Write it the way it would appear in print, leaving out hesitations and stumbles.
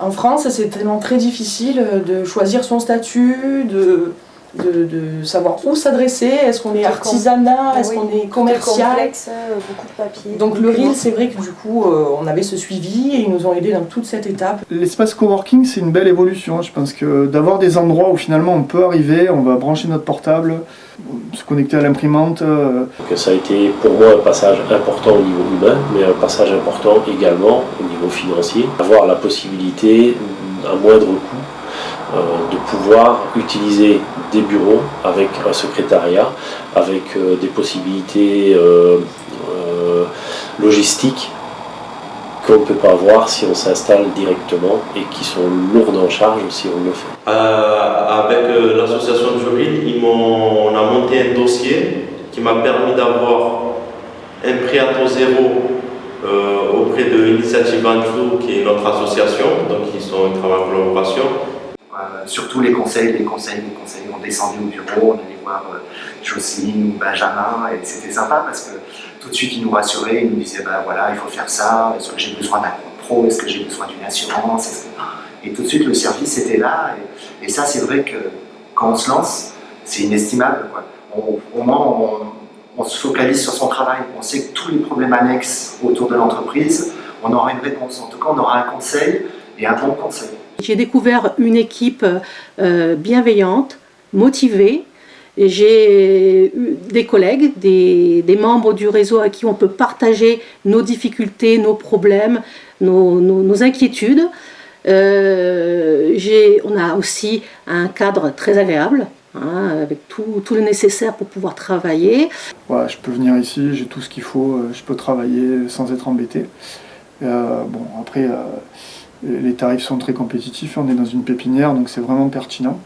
En France, c'est tellement très difficile de choisir son statut, de savoir où s'adresser. Est-ce qu'on est artisanat, est-ce qu'on est commercial? Complexe, beaucoup de papiers. Donc le RIL, c'est vrai que du coup, on avait ce suivi et ils nous ont aidés dans toute cette étape. L'espace coworking, c'est une belle évolution. Je pense que d'avoir des endroits où finalement on peut arriver, on va brancher notre portable, se connecter à l'imprimante. Ça a été pour moi un passage important au niveau humain, mais un passage important également au niveau financier. Avoir la possibilité, à moindre coût, de pouvoir utiliser des bureaux avec un secrétariat, avec des possibilités logistiques qu'on ne peut pas avoir si on s'installe directement et qui sont lourdes en charge si on le fait. Avec l'association du RIL, on a monté un dossier qui m'a permis d'avoir un prêt à taux zéro auprès de Initiative Andrew, qui est notre association, donc ils travaillent en collaboration. Surtout les conseils, on descendait au bureau, on allait voir Jocelyne ou Benjamin, et c'était sympa parce que tout de suite ils nous rassuraient, ils nous disaient voilà, il faut faire ça, est-ce que j'ai besoin d'un compte pro, est-ce que j'ai besoin d'une assurance, et tout de suite le service était là, et ça c'est vrai que quand on se lance, c'est inestimable, quoi. Au moins on se focalise sur son travail, on sait que tous les problèmes annexes autour de l'entreprise, on aura une réponse, en tout cas on aura un conseil et un bon conseil. J'ai découvert une équipe bienveillante, motivée. J'ai eu des collègues, des membres du réseau à qui on peut partager nos difficultés, nos problèmes, nos inquiétudes. On a aussi un cadre très agréable, avec tout le nécessaire pour pouvoir travailler. Voilà, je peux venir ici, j'ai tout ce qu'il faut, je peux travailler sans être embêté. Après, les tarifs sont très compétitifs, on est dans une pépinière, donc c'est vraiment pertinent.